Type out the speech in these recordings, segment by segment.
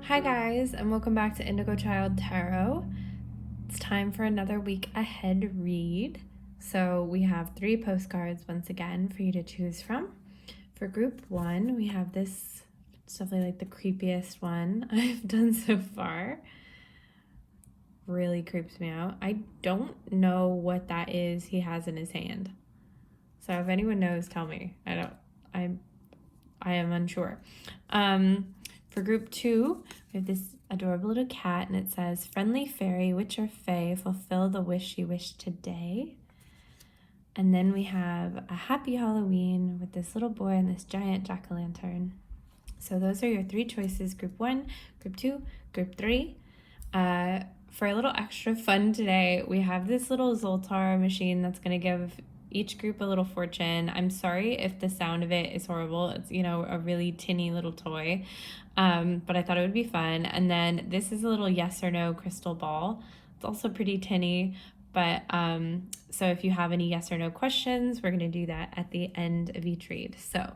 Hi guys, and welcome back to Untitled Tarot. It's time for another week ahead read. So we have 3 postcards once again for you to choose from. For group 1, we have this, it's definitely like the creepiest one I've done so far. Really creeps me out. I don't know what that is he has in his hand. So if anyone knows, tell me. I am unsure. For group 2, we have this adorable little cat, and it says, "Friendly fairy, witch or fae, fulfill the wish you wish today." And then we have a happy Halloween with this little boy and this giant jack-o'-lantern. So those are your 3 choices, group 1, group 2, group 3. For a little extra fun today, we have this little Zoltar machine that's going to give each group a little fortune. I'm sorry if the sound of it is horrible. It's, a really tinny little toy. But I thought it would be fun. And then this is a little yes or no crystal ball. It's also pretty tinny. But so if you have any yes or no questions, we're going to do that at the end of each read. So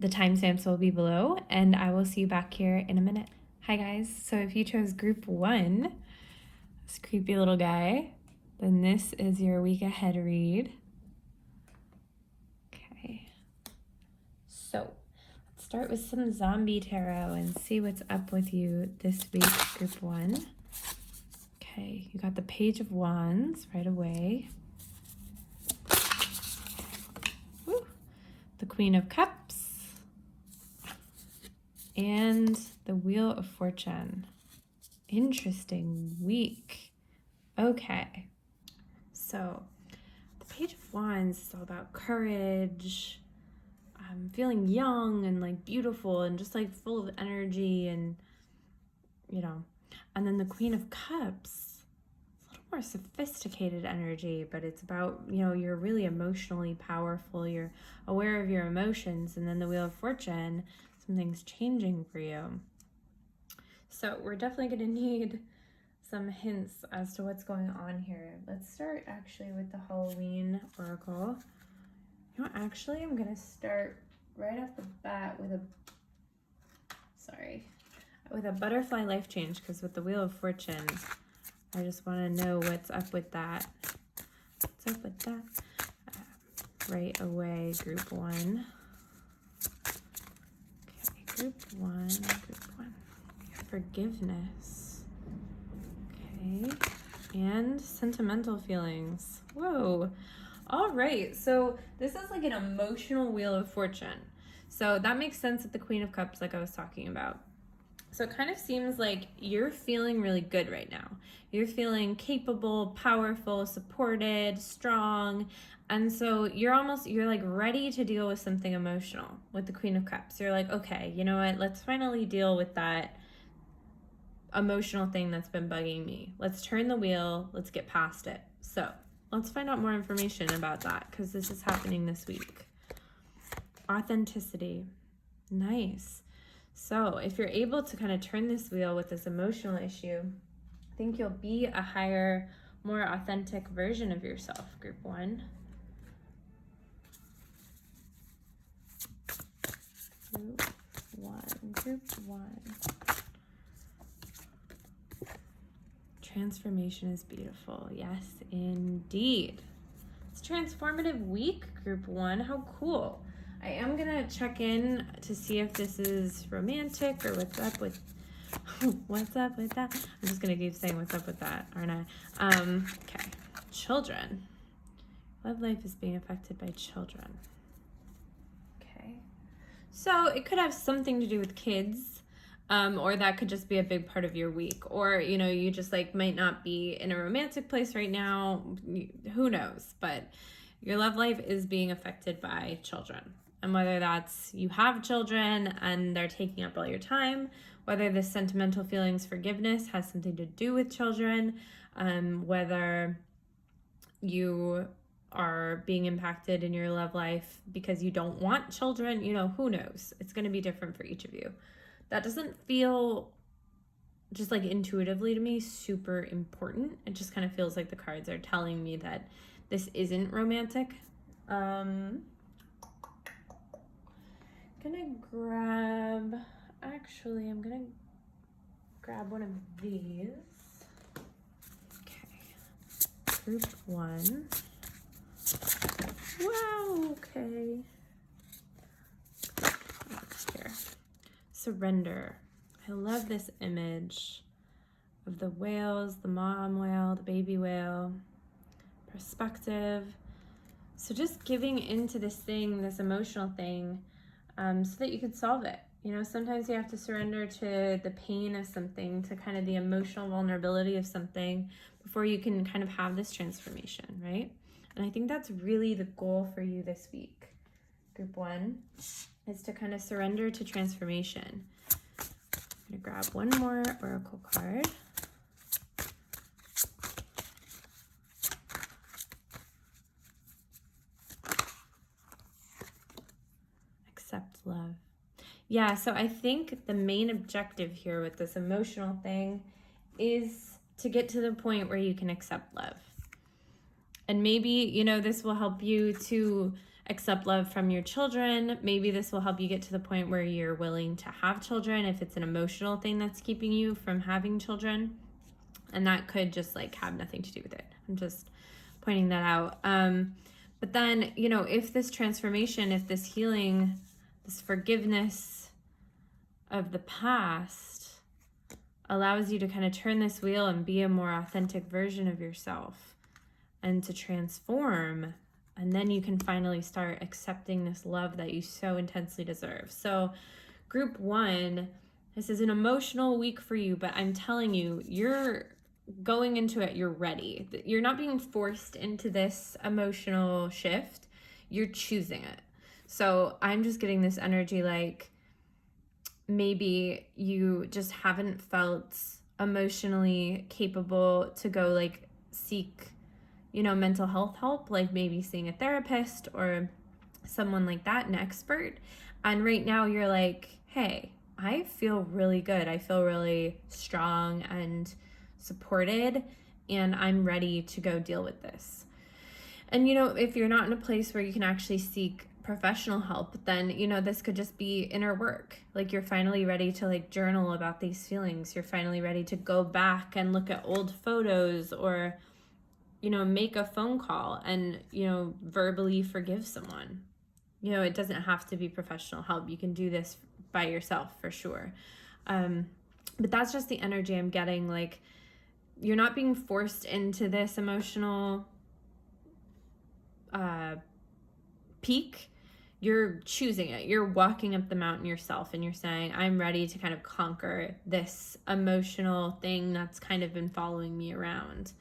the timestamps will be below, and I will see you back here in a minute. Hi guys, so if you chose group 1, this creepy little guy, then this is your week ahead read. Okay, so let's start with some zombie tarot and see what's up with you this week, group 1. Okay, you got the Page of Wands right away. Woo. The Queen of Cups. And the Wheel of Fortune. Interesting week. Okay. So, the Page of Wands is all about courage, feeling young and like beautiful and just like full of energy and, And then the Queen of Cups, a little more sophisticated energy, but it's about, you're really emotionally powerful. You're aware of your emotions. And then the Wheel of Fortune, something's changing for you. So we're definitely going to need some hints as to what's going on here. Let's start actually with the Halloween Oracle. Actually, I'm going to start right off the bat with a butterfly life change, because with the Wheel of Fortune, I just want to know what's up with that. What's up with that? Right away, group 1. Okay, group 1. Forgiveness. Okay, and sentimental feelings. Whoa. All right, so this is like an emotional Wheel of Fortune. So that makes sense with the Queen of Cups, like I was talking about. So it kind of seems like you're feeling really good right now. You're feeling capable, powerful, supported, strong. And so you're like ready to deal with something emotional with the Queen of Cups. You're like, okay, you know what? Let's finally deal with that emotional thing that's been bugging me. Let's turn the wheel. Let's get past it. So let's find out more information about that, because this is happening this week. Authenticity. Nice. So if you're able to kind of turn this wheel with this emotional issue, I think you'll be a higher, more authentic version of yourself, group 1. Group 1. Transformation is beautiful. Yes, indeed. It's a transformative week, group 1. How cool. I am going to check in to see if this is romantic or what's up with that. I'm just going to keep saying what's up with that, aren't I? Okay. Children. Love life is being affected by children. Okay. So it could have something to do with kids, or that could just be a big part of your week. Or, you just like might not be in a romantic place right now. Who knows? But your love life is being affected by children. And whether that's you have children and they're taking up all your time, whether the sentimental feelings forgiveness has something to do with children, whether you are being impacted in your love life because you don't want children, who knows? It's going to be different for each of you. That doesn't feel, just like intuitively to me, super important. It just kind of feels like the cards are telling me that this isn't romantic. I'm gonna grab one of these. Okay. Group 1. Wow, okay. Here. Surrender. I love this image of the whales, the mom whale, the baby whale, perspective. So just giving into this thing, this emotional thing, so that you could solve it. You know, sometimes you have to surrender to the pain of something, to kind of the emotional vulnerability of something before you can kind of have this transformation, right? And I think that's really the goal for you this week. Group 1 is to kind of surrender to transformation. I'm going to grab one more oracle card. Accept love. Yeah, so I think the main objective here with this emotional thing is to get to the point where you can accept love. And maybe, you know, this will help you to accept love from your children. Maybe this will help you get to the point where you're willing to have children if it's an emotional thing that's keeping you from having children. And that could just like have nothing to do with it. I'm just pointing that out. But then, you know, if this transformation, if this healing, this forgiveness of the past allows you to kind of turn this wheel and be a more authentic version of yourself and to transform, and then you can finally start accepting this love that you so intensely deserve. So group 1, this is an emotional week for you, but I'm telling you, you're going into it, you're ready. You're not being forced into this emotional shift. You're choosing it. So I'm just getting this energy like maybe you just haven't felt emotionally capable to go like seek, you know, mental health help, like maybe seeing a therapist or someone like that, an expert. And right now you're like, hey, I feel really good. I feel really strong and supported, and I'm ready to go deal with this. And, you know, if you're not in a place where you can actually seek professional help, then, you know, this could just be inner work. Like you're finally ready to like journal about these feelings. You're finally ready to go back and look at old photos or, you know, make a phone call and, you know, verbally forgive someone. You know, it doesn't have to be professional help. You can do this by yourself for sure. But that's just the energy I'm getting. Like, you're not being forced into this emotional peak. You're choosing it. You're walking up the mountain yourself and you're saying, I'm ready to kind of conquer this emotional thing that's kind of been following me around.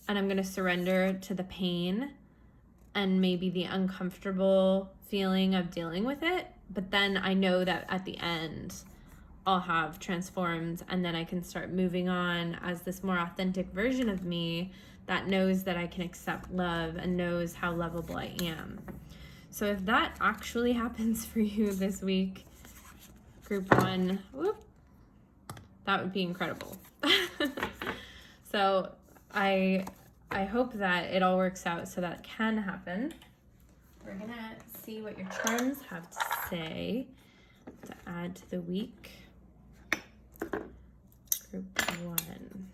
And I'm going to surrender to the pain and maybe the uncomfortable feeling of dealing with it. But then I know that at the end, I'll have transformed, and then I can start moving on as this more authentic version of me that knows that I can accept love and knows how lovable I am. So if that actually happens for you this week, group 1, that would be incredible. So I hope that it all works out so that can happen. We're gonna see what your charms have to say to add to the week. Group 1.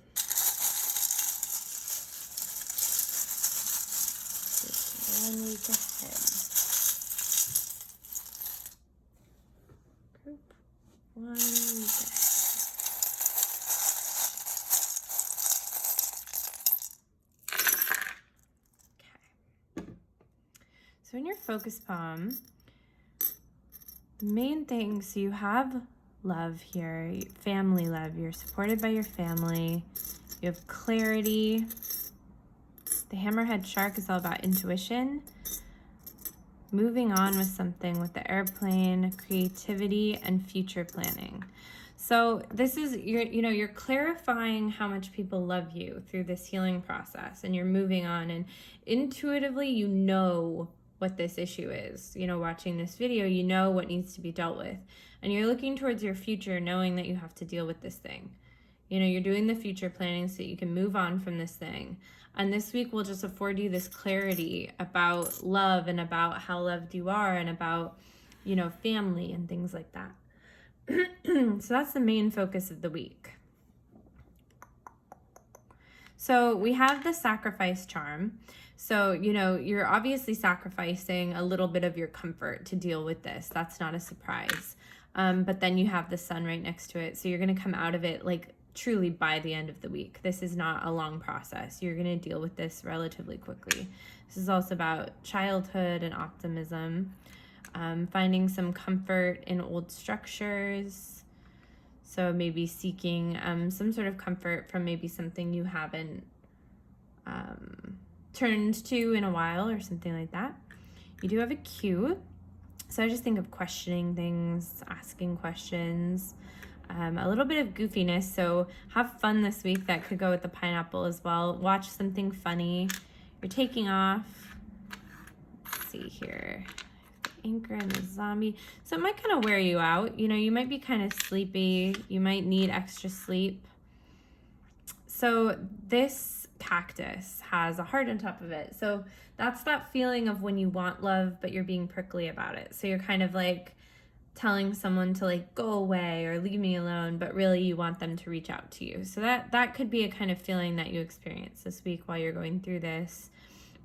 Just 1 week ahead. Group 1 week ahead. Okay. So in your focus palm, the main things, you have love here, family love. You're supported by your family. You have clarity. The hammerhead shark is all about intuition, moving on with something with the airplane, creativity, and future planning. So this is, you're clarifying how much people love you through this healing process, and you're moving on, and intuitively you know what this issue is. You know, watching this video, you know what needs to be dealt with. And you're looking towards your future knowing that you have to deal with this thing. You know, you're doing the future planning so that you can move on from this thing. And this week will just afford you this clarity about love and about how loved you are and about, you know, family and things like that. So that's the main focus of the week. So we have the sacrifice charm. So, you know, you're obviously sacrificing a little bit of your comfort to deal with this. That's not a surprise. But then you have the sun right next to it. So you're going to come out of it like truly by the end of the week. This is not a long process. You're going to deal with this relatively quickly. This is also about childhood and optimism, finding some comfort in old structures. So maybe seeking some sort of comfort from maybe something you haven't turned to in a while or something like that. You do have a Q. So I just think of questioning things, asking questions, a little bit of goofiness. So have fun this week. That could go with the pineapple as well. Watch something funny. You're taking off. Let's see here. Anchor and the zombie. So it might kind of wear you out. You know, you might be kind of sleepy. You might need extra sleep. So this cactus has a heart on top of it. So that's that feeling of when you want love, but you're being prickly about it. So you're kind of like telling someone to like go away or leave me alone, but really you want them to reach out to you. So that could be a kind of feeling that you experience this week while you're going through this.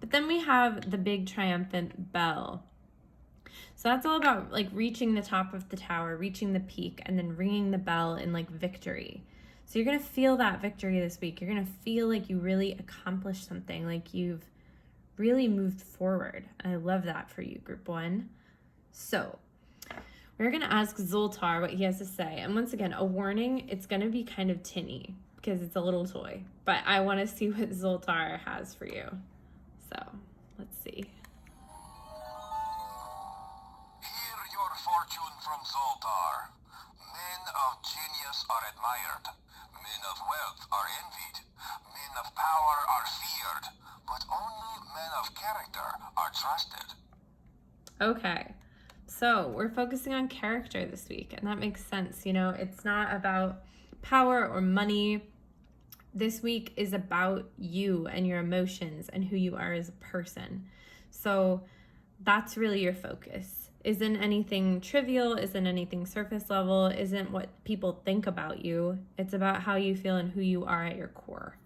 But then we have the big triumphant bell. So that's all about like reaching the top of the tower, reaching the peak, and then ringing the bell in like victory. So you're going to feel that victory this week. You're going to feel like you really accomplished something, like you've really moved forward. I love that for you, group 1. So we're going to ask Zoltar what he has to say. And once again, a warning, it's going to be kind of tinny because it's a little toy. But I want to see what Zoltar has for you. So let's see. Hear your fortune from Zoltar. Men of genius are admired. Men of wealth are envied. Men of power are feared. But only men of character are trusted. Okay. So we're focusing on character this week, and that makes sense. You know, it's not about power or money. This week is about you and your emotions and who you are as a person. So that's really your focus. Isn't anything trivial, isn't anything surface level, isn't what people think about you. It's about how you feel and who you are at your core.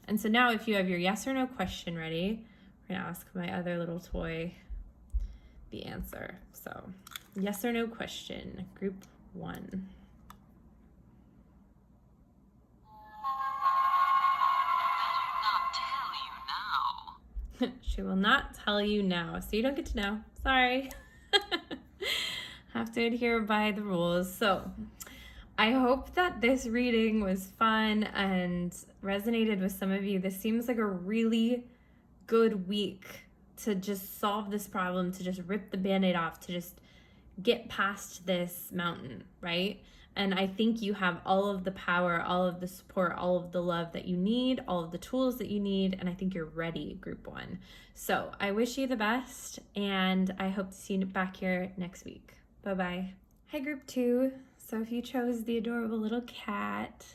And so now if you have your yes or no question ready, we're going to ask my other little toy the answer. So yes or no question, group 1. She will not tell you now, so you don't get to know. Sorry. Have to adhere by the rules. So I hope that this reading was fun and resonated with some of you. This seems like a really good week to just solve this problem, to just rip the Band-Aid off, to just get past this mountain, right? And I think you have all of the power, all of the support, all of the love that you need, all of the tools that you need, and I think you're ready, group 1. So I wish you the best, and I hope to see you back here next week. Bye-bye. Hi, group 2. So if you chose the adorable little cat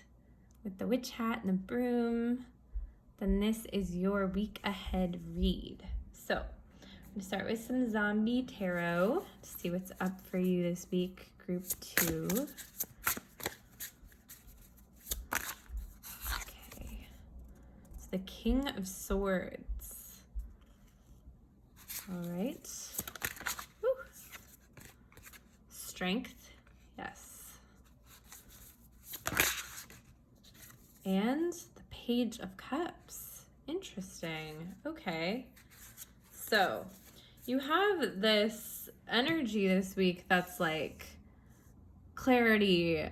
with the witch hat and the broom, then this is your week ahead read. So I'm going to start with some zombie tarot to see what's up for you this week, group 2. Okay. It's the King of Swords. All right. Woo. Strength. Yes. And the Page of Cups. Interesting. Okay. So you have this energy this week that's like clarity,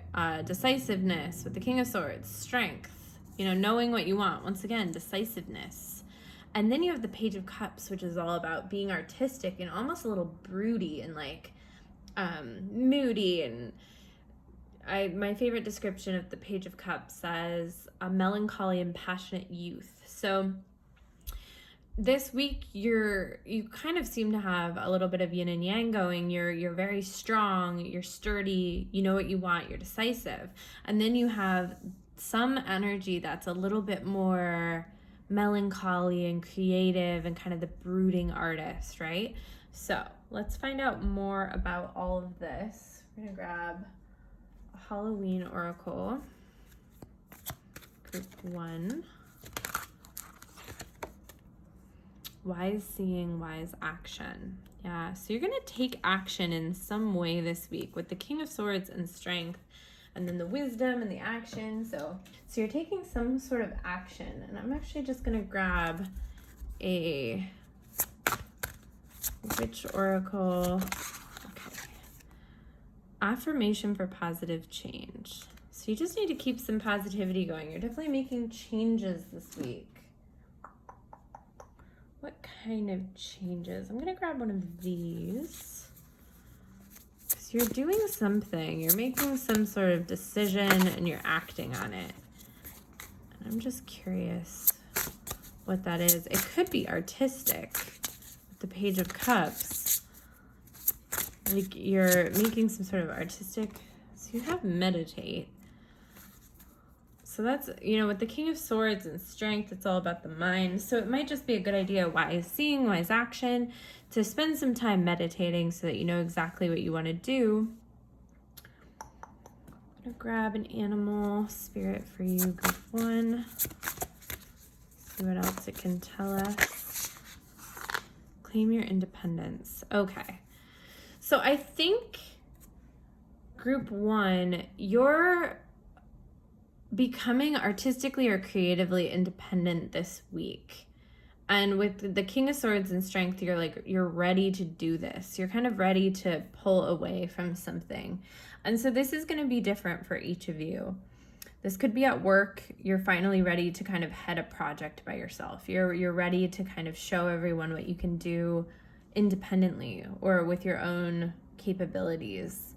decisiveness with the King of Swords, strength, you know, knowing what you want. Once again, decisiveness. And then you have the Page of Cups, which is all about being artistic and almost a little broody and like moody. And my favorite description of the Page of Cups says a melancholy and passionate youth. So this week you kind of seem to have a little bit of yin and yang going. You're very strong, you're sturdy, you know what you want, you're decisive. And then you have some energy that's a little bit more melancholy and creative and kind of the brooding artist, right? So let's find out more about all of this. We're gonna grab a Halloween oracle, group 1. Wise seeing, wise action. Yeah, so you're going to take action in some way this week with the King of Swords and strength, and then the wisdom and the action. So you're taking some sort of action, and I'm actually just going to grab a Witch Oracle. Okay. Affirmation for positive change. So you just need to keep some positivity going. You're definitely making changes this week. What kind of changes? I'm going to grab one of these. Because you're doing something. You're making some sort of decision and you're acting on it. And I'm just curious what that is. It could be artistic. With the Page of Cups. Like you're making some sort of artistic. So you have meditate. So that's, with the King of Swords and strength, it's all about the mind. So it might just be a good idea, wise seeing, wise action, to spend some time meditating so that you know exactly what you want to do. I'm going to grab an animal spirit for you, group 1. See what else it can tell us. Claim your independence. Okay. So I think group 1, you're becoming artistically or creatively independent this week. And with the King of Swords and strength, you're ready to do this. You're kind of ready to pull away from something. And so this is going to be different for each of you. This could be at work. You're finally ready to kind of head a project by yourself. You're ready to kind of show everyone what you can do independently or with your own capabilities.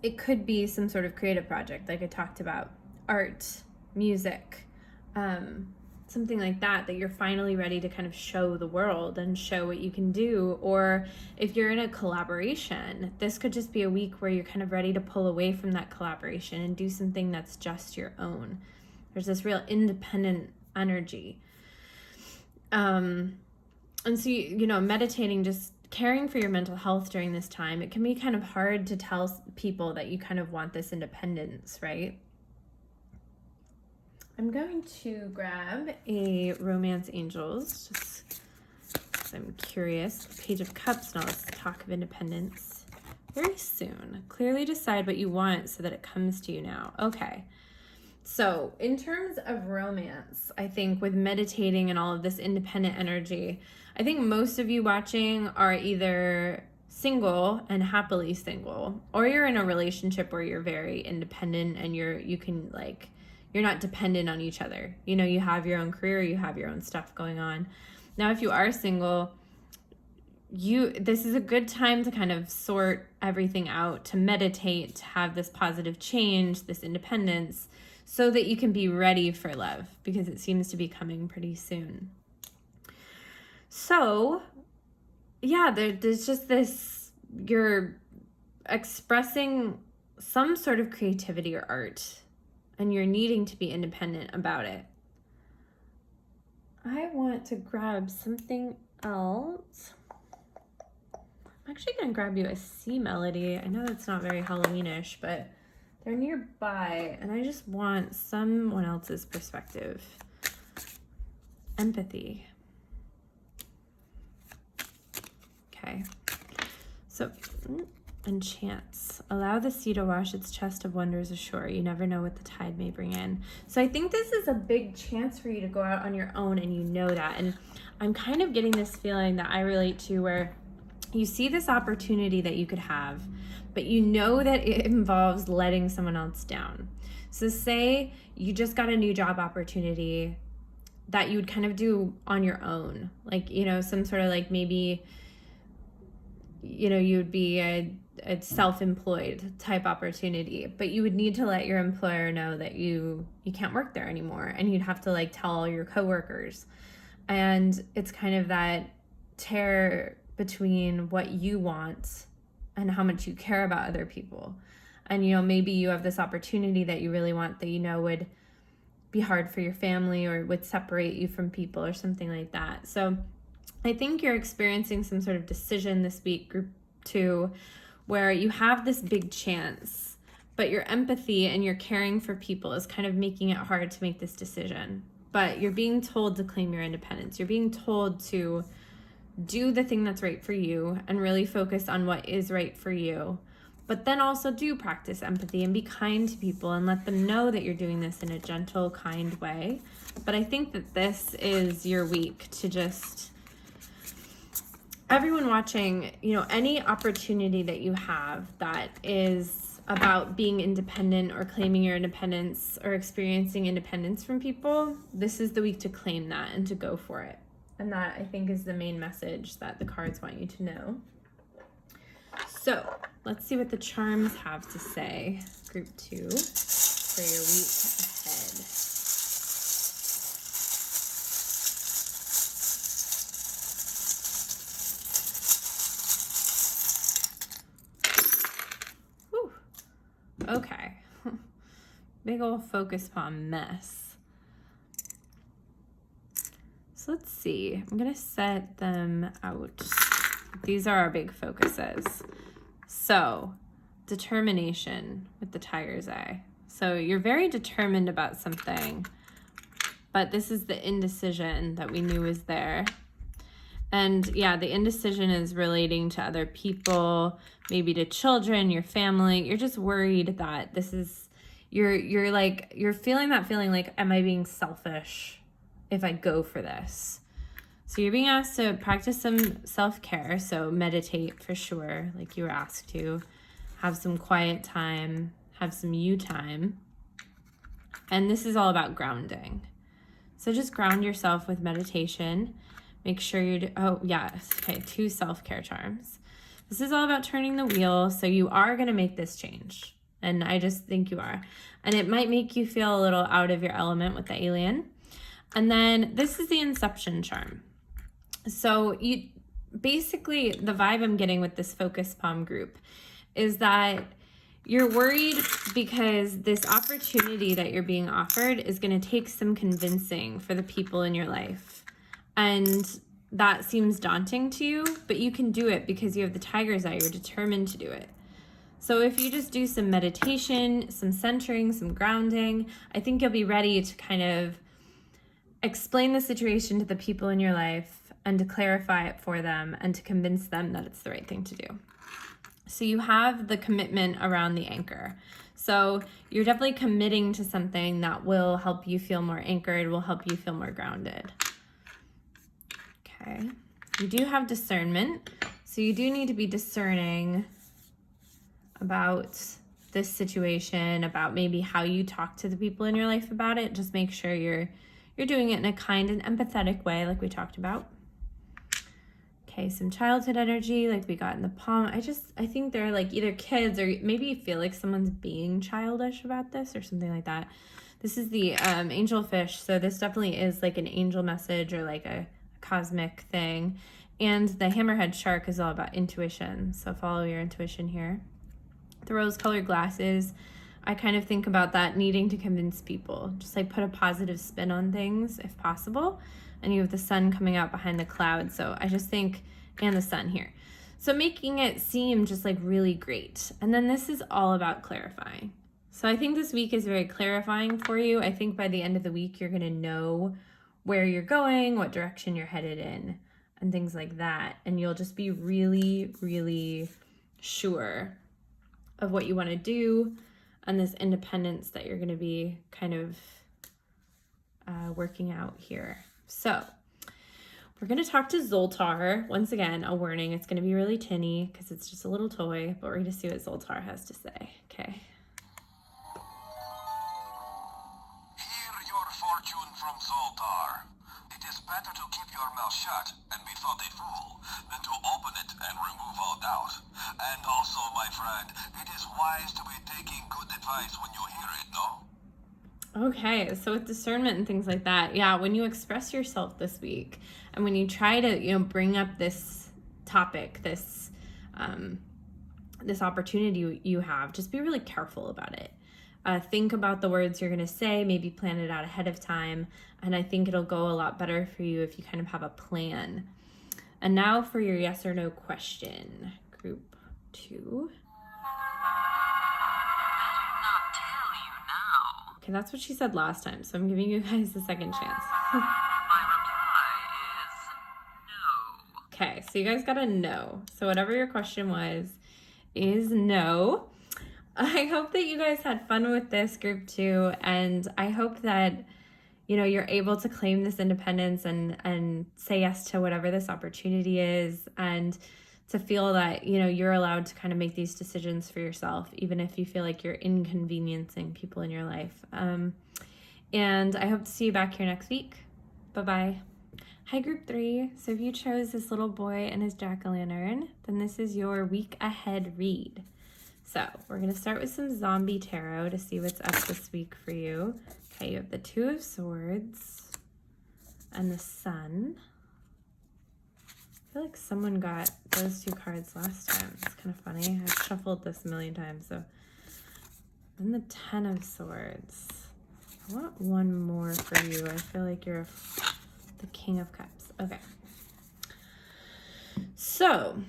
It could be some sort of creative project, like I talked about, art, music, something like that you're finally ready to kind of show the world and show what you can do. Or if you're in a collaboration, this could just be a week where you're kind of ready to pull away from that collaboration and do something that's just your own. There's this real independent energy. And so, meditating, just caring for your mental health during this time, it can be kind of hard to tell people that you kind of want this independence, right? I'm going to grab a Romance Angels, just because I'm curious. Page of Cups and all this talk of independence. Very soon. Clearly decide what you want so that it comes to you now. Okay. So in terms of romance, I think with meditating and all of this independent energy, I think most of you watching are either single and happily single, or you're in a relationship where you're very independent and you're not dependent on each other. You have your own career, you have your own stuff going on. Now, if you are single, this is a good time to kind of sort everything out, to meditate, to have this positive change, this independence, so that you can be ready for love, because it seems to be coming pretty soon. So, yeah, there's just this, you're expressing some sort of creativity or art, and you're needing to be independent about it. I want to grab something else. I'm actually going to grab you a sea melody. I know that's not very Halloweenish, but they're nearby, and I just want someone else's perspective. Empathy. Okay. So, and chance. Allow the sea to wash its chest of wonders ashore. You never know what the tide may bring in. So I think this is a big chance for you to go out on your own, and you know that. And I'm kind of getting this feeling that I relate to, where you see this opportunity that you could have, but you know that it involves letting someone else down. So say you just got a new job opportunity that you would kind of do on your own. Like, some sort of maybe, you'd be a self-employed type opportunity, but you would need to let your employer know that you can't work there anymore. And you'd have to tell all your coworkers. And it's kind of that tear between what you want and how much you care about other people. And, maybe you have this opportunity that you really want that, would be hard for your family or would separate you from people or something like that. So I think you're experiencing some sort of decision this week, group 2, where you have this big chance, but your empathy and your caring for people is kind of making it hard to make this decision. but you're being told to claim your independence. You're being told to do the thing that's right for you and really focus on what is right for you. But then also do practice empathy and be kind to people and let them know that you're doing this in a gentle, kind way. But I think that this is your week to just, everyone watching, any opportunity that you have that is about being independent or claiming your independence or experiencing independence from people, this is the week to claim that and to go for it. And that, I think, is the main message that the cards want you to know. So let's see what the charms have to say, group 2, for your week ahead. Whew. Okay. Big old focus palm mess. So let's see. I'm going to set them out. These are our big focuses. So, determination with the tiger's eye. So you're very determined about something, but this is the indecision that we knew was there. And yeah, the indecision is relating to other people, maybe to children, your family. You're just worried that this is, you're feeling that feeling like, am I being selfish if I go for this? So you're being asked to practice some self-care. So meditate for sure, like you were asked to. Have some quiet time, have some you time. And this is all about grounding. So just ground yourself with meditation. Make sure you're, 2 self-care charms. This is all about turning the wheel. So you are going to make this change. And I just think you are. And it might make you feel a little out of your element with the alien. And then this is the Inception charm. So you basically, the vibe I'm getting with this focus palm group is that you're worried because this opportunity that you're being offered is going to take some convincing for the people in your life. And that seems daunting to you, but you can do it because you have the tiger's eye. You're determined to do it. So if you just do some meditation, some centering, some grounding, I think you'll be ready to kind of explain the situation to the people in your life and to clarify it for them and to convince them that it's the right thing to do. So you have the commitment around the anchor. So you're definitely committing to something that will help you feel more anchored, will help you feel more grounded. Okay. You do have discernment. So you do need to be discerning about this situation, about maybe how you talk to the people in your life about it. Just make sure you're doing it in a kind and empathetic way, like we talked about. Okay, some childhood energy, like we got in the palm. I think they're like either kids or maybe you feel like someone's being childish about this or something like that. This is the angel fish. So this definitely is like an angel message or like a cosmic thing. And the hammerhead shark is all about intuition. So follow your intuition here. The rose-colored glasses, I kind of think about that needing to convince people. Just like put a positive spin on things if possible. And you have the sun coming out behind the clouds. So I just think, and the sun here. So making it seem just like really great. And then this is all about clarifying. So I think this week is very clarifying for you. I think by the end of the week, you're going to know where you're going, what direction you're headed in, and things like that. And you'll just be really, really sure of what you want to do and this independence that you're going to be kind of working out here. So we're going to talk to Zoltar. Once again, a warning, it's going to be really tinny because it's just a little toy, but we're going to see what Zoltar has to say. Okay. Hear your fortune from Zoltar. It is better to keep your mouth shut and be thought a fool than to open it and remove all doubt. And also, my friend, it is wise to be taking good advice when you hear it, no? Okay, so with discernment and things like that, yeah, when you express yourself this week and when you try to, bring up this topic, this opportunity you have, just be really careful about it. Think about the words you're going to say, maybe plan it out ahead of time, and I think it'll go a lot better for you if you kind of have a plan. And now for your yes or no question, group 2. Better not tell you now. Okay, that's what she said last time, so I'm giving you guys the second chance. My reply is no. Okay, so you guys got a no. So whatever your question was is no. I hope that you guys had fun with this group 2, and I hope that you're able to claim this independence and say yes to whatever this opportunity is, and to feel that you're allowed to kind of make these decisions for yourself, even if you feel like you're inconveniencing people in your life. And I hope to see you back here next week. Bye-bye. Hi, group 3. So if you chose this little boy and his jack-o'-lantern, then this is your week ahead read. So we're going to start with some zombie tarot to see what's up this week for you. Okay, you have the 2 of Swords and the Sun. I feel like someone got those 2 cards last time. It's kind of funny. I've shuffled this a million times. So, and the 10 of Swords. I want one more for you. I feel like you're the King of Cups. Okay. So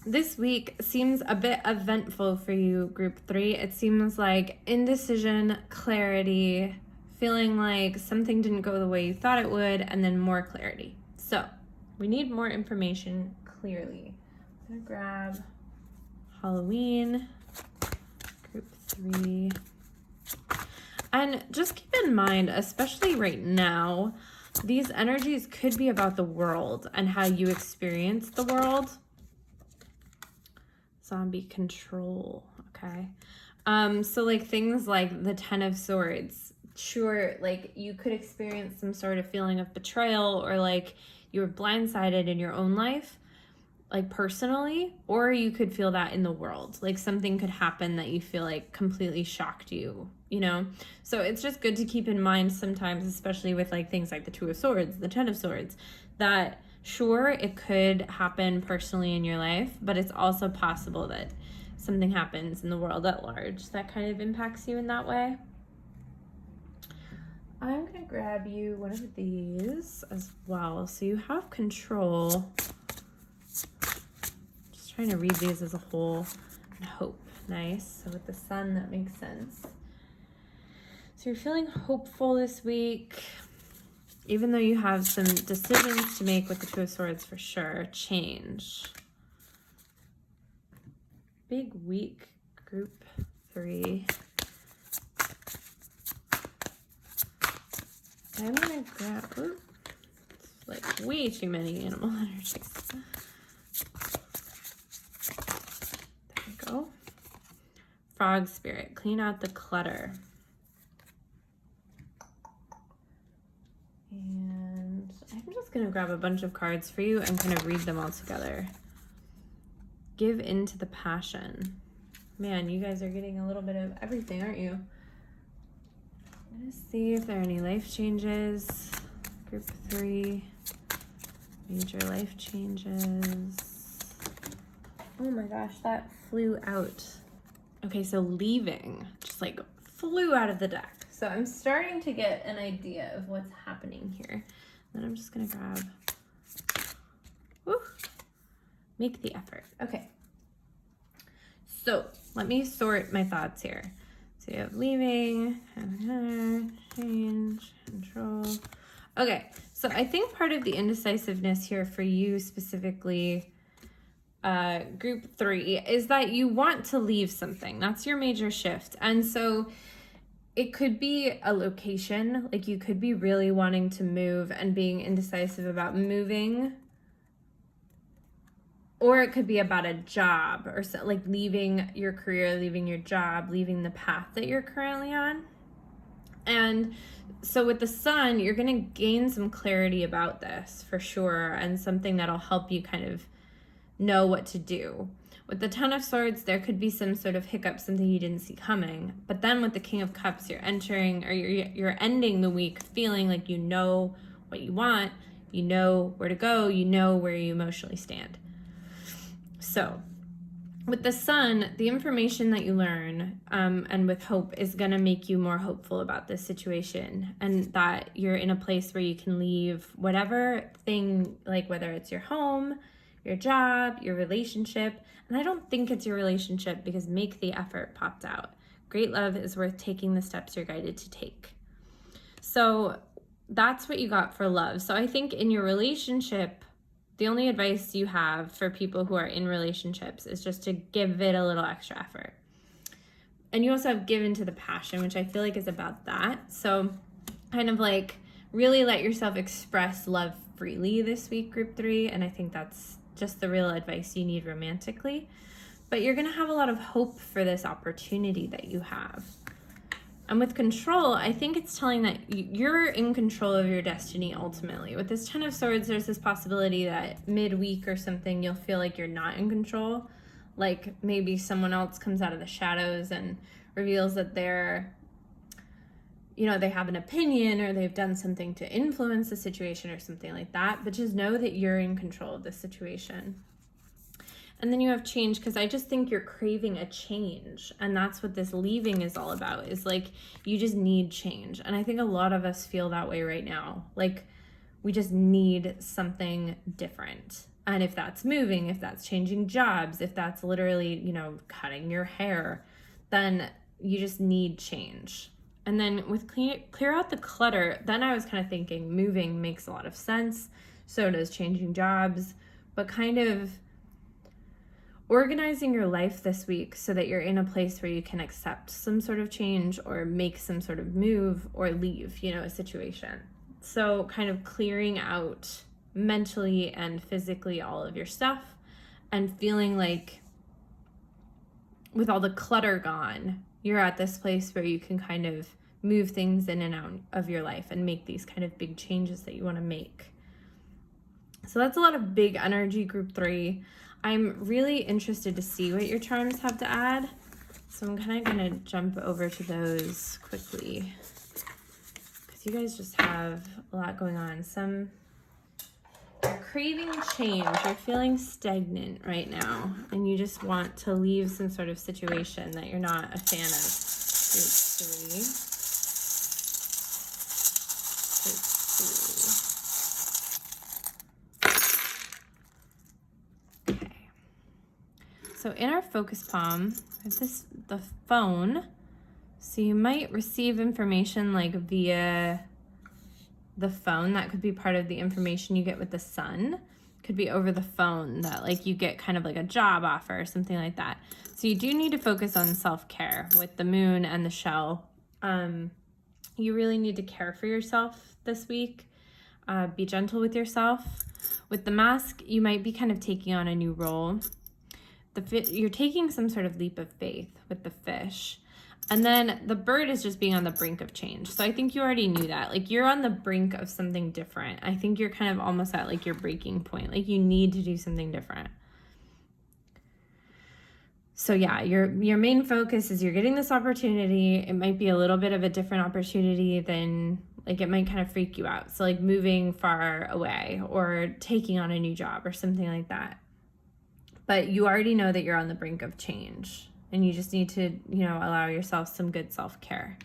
this week seems a bit eventful for you, group 3. It seems like indecision, clarity, feeling like something didn't go the way you thought it would, and then more clarity. So we need more information clearly. I'm gonna grab Halloween, group 3. And just keep in mind, especially right now, these energies could be about the world and how you experience the world. Zombie control, okay? So like things like the 10 of Swords, sure, like you could experience some sort of feeling of betrayal, or like you were blindsided in your own life, like personally, or you could feel that in the world. Like something could happen that you feel like completely shocked you, So it's just good to keep in mind sometimes, especially with like things like the 2 of Swords, the 10 of Swords, that sure, it could happen personally in your life, but it's also possible that something happens in the world at large that kind of impacts you in that way. I'm going to grab you one of these as well, so you have control. Just trying to read these as a whole and hope. Nice. So with the Sun, that makes sense. So you're feeling hopeful this week, even though you have some decisions to make with the 2 of Swords for sure. Change. Big week, group 3. I'm gonna grab, it's like way too many animal energies. There we go. Frog Spirit, clean out the clutter. And I'm just gonna grab a bunch of cards for you and kind of read them all together. Give in to the passion. Man, you guys are getting a little bit of everything, aren't you? I'm gonna see if there are any life changes. Group 3, major life changes. Oh my gosh, that flew out. Okay, so leaving just like flew out of the deck. So I'm starting to get an idea of what's happening here. Then I'm just gonna grab, make the effort. Okay. So let me sort my thoughts here. So you have leaving, change, control. Okay, so I think part of the indecisiveness here for you specifically, group 3, is that you want to leave something. That's your major shift. And so it could be a location, like you could be really wanting to move and being indecisive about moving. Or it could be about a job, or so, like leaving your career, leaving your job, leaving the path that you're currently on. And so with the Sun, you're going to gain some clarity about this for sure, and something that'll help you kind of know what to do. With the 10 of Swords, there could be some sort of hiccup, something you didn't see coming. But then with the King of Cups, you're entering, or you're ending the week feeling like you know what you want, you know where to go, you know where you emotionally stand. So with the Sun, the information that you learn and with hope is going to make you more hopeful about this situation, and that you're in a place where you can leave whatever thing, like whether it's your home, your job, your relationship. And I don't think it's your relationship because make the effort popped out. Great love is worth taking the steps you're guided to take. So that's what you got for love. So I think in your relationship, the only advice you have for people who are in relationships is just to give it a little extra effort. And you also have given to the passion, which I feel like is about that. So kind of like really let yourself express love freely this week, group 3. And I think that's just the real advice you need romantically. But you're going to have a lot of hope for this opportunity that you have. And with control, I think it's telling that you're in control of your destiny ultimately. With this 10 of Swords, there's this possibility that midweek or something, you'll feel like you're not in control. Like maybe someone else comes out of the shadows and reveals that they're, they have an opinion or they've done something to influence the situation or something like that. But just know that you're in control of the situation. And then you have change, because I just think you're craving a change. And that's what this leaving is all about, is like you just need change. And I think a lot of us feel that way right now. Like we just need something different. And if that's moving, if that's changing jobs, if that's literally, cutting your hair, then you just need change. And then with clear out the clutter, then I was kind of thinking moving makes a lot of sense. So does changing jobs, but kind of organizing your life this week so that you're in a place where you can accept some sort of change or make some sort of move or leave, a situation. So kind of clearing out mentally and physically all of your stuff and feeling like with all the clutter gone, you're at this place where you can kind of move things in and out of your life and make these kind of big changes that you want to make. So that's a lot of big energy, group 3. I'm really interested to see what your charms have to add. So I'm kind of going to jump over to those quickly, because you guys just have a lot going on. You're craving change. You're feeling stagnant right now, and you just want to leave some sort of situation that you're not a fan of. Group 3. So in our focus palm, there's the phone. So you might receive information like via the phone. That could be part of the information you get with the sun. Could be over the phone that like you get kind of like a job offer or something like that. So you do need to focus on self-care with the moon and the shell. You really need to care for yourself this week. Be gentle with yourself. With the mask, you might be kind of taking on a new role. You're taking some sort of leap of faith with the fish. And then the bird is just being on the brink of change. So I think you already knew that. Like you're on the brink of something different. I think you're kind of almost at like your breaking point. Like you need to do something different. So yeah, your main focus is you're getting this opportunity. It might be a little bit of a different opportunity than, like it might kind of freak you out. So like moving far away or taking on a new job or something like that. But you already know that you're on the brink of change, and you just need to, allow yourself some good self-care.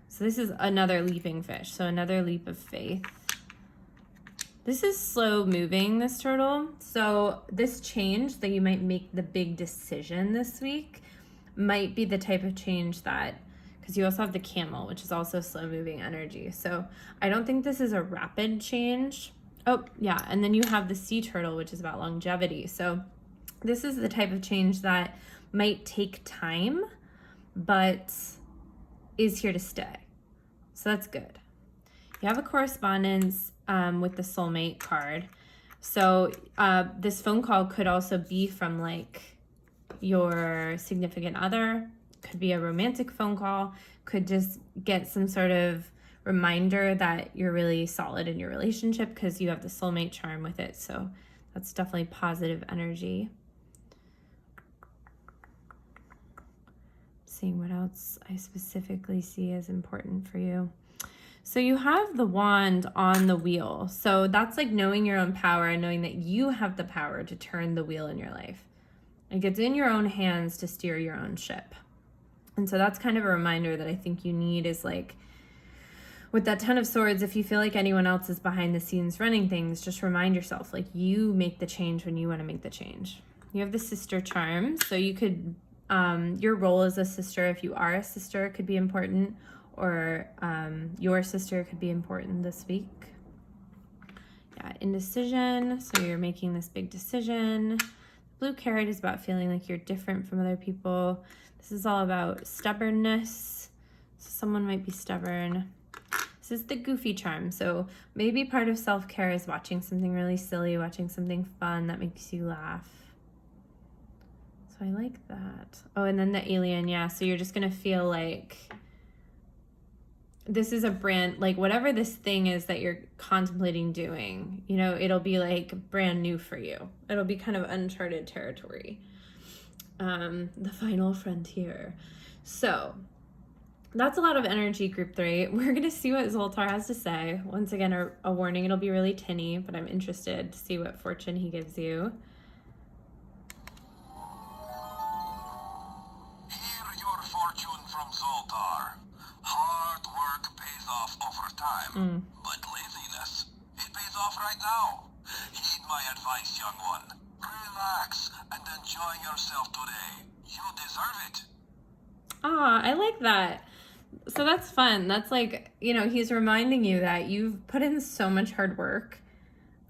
So this is another leaping fish. So another leap of faith. This is slow moving, this turtle. So this change that you might make the big decision this week might be the type of change that, because you also have the camel, which is also slow moving energy. So I don't think this is a rapid change. Oh yeah. And then you have the sea turtle, which is about longevity. So this is the type of change that might take time, but is here to stay. So that's good. You have a correspondence with the soulmate card. So this phone call could also be from like your significant other, could be a romantic phone call, could just get some sort of reminder that you're really solid in your relationship because you have the soulmate charm with it. So that's definitely positive energy. Seeing what else I specifically see as important for you. So you have the wand on the wheel. So that's like knowing your own power and knowing that you have the power to turn the wheel in your life. Like it's in your own hands to steer your own ship. And so that's kind of a reminder that I think you need is like, with that 10 of Swords, if you feel like anyone else is behind the scenes running things, just remind yourself, like you make the change when you want to make the change. You have the sister charm, so you could Your role as a sister, if you are a sister, could be important, or your sister could be important this week. Yeah, indecision. So you're making this big decision. Blue carrot is about feeling like you're different from other people. This is all about stubbornness. So someone might be stubborn. This is the goofy charm. So maybe part of self-care is watching something really silly, watching something fun that makes you laugh. So I like that. Oh, and then the alien, yeah. So you're just gonna feel like this is a brand, like whatever this thing is that you're contemplating doing, you know, it'll be like brand new for you. It'll be kind of uncharted territory. The final frontier. So that's a lot of energy, group 3. We're going to see what Zoltar has to say. Once again, a warning, it'll be really tinny, but I'm interested to see what fortune he gives you. Hear your fortune from Zoltar. Hard work pays off over time, but laziness, it pays off right now. Heed my advice, young one. Relax and enjoy yourself today. You deserve it. Ah, I like that. So that's fun. That's like, you know, he's reminding you that you've put in so much hard work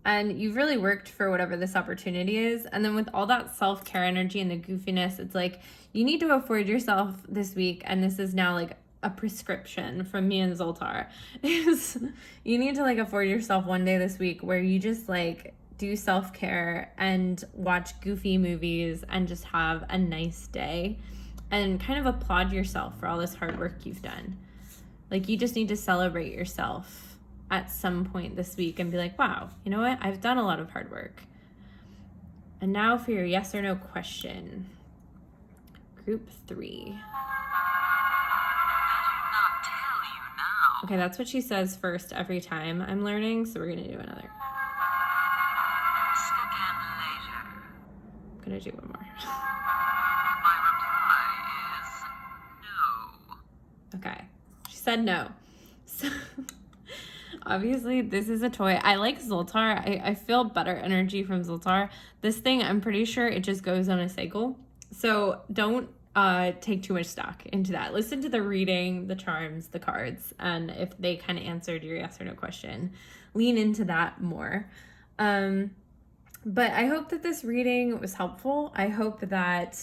and you've really worked for whatever this opportunity is. And then with all that self-care energy and the goofiness, it's like you need to afford yourself this week. And this is now like a prescription from me and Zoltar. Is you need to like afford yourself one day this week where you just like do self-care and watch goofy movies and just have a nice day and kind of applaud yourself for all this hard work you've done. Like you just need to celebrate yourself at some point this week and be like, wow, you know what? I've done a lot of hard work. And now for your yes or no question. Group 3. Not tell you now. Okay, that's what she says first every time I'm learning, so we're gonna do another. Stick in later. I'm gonna do one more. My reply is no. Okay, she said no. So obviously this is a toy. I like Zoltar. I feel better energy from Zoltar. This thing, I'm pretty sure it just goes on a cycle. So don't take too much stock into that. Listen to the reading, the charms, the cards, and if they kind of answered your yes or no question, lean into that more. But I hope that this reading was helpful. I hope that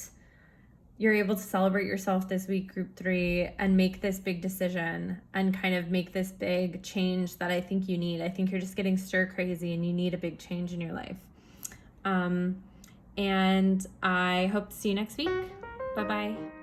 you're able to celebrate yourself this week, group 3, and make this big decision and kind of make this big change that I think you need. I think you're just getting stir crazy and you need a big change in your life. And I hope to see you next week. Bye-bye.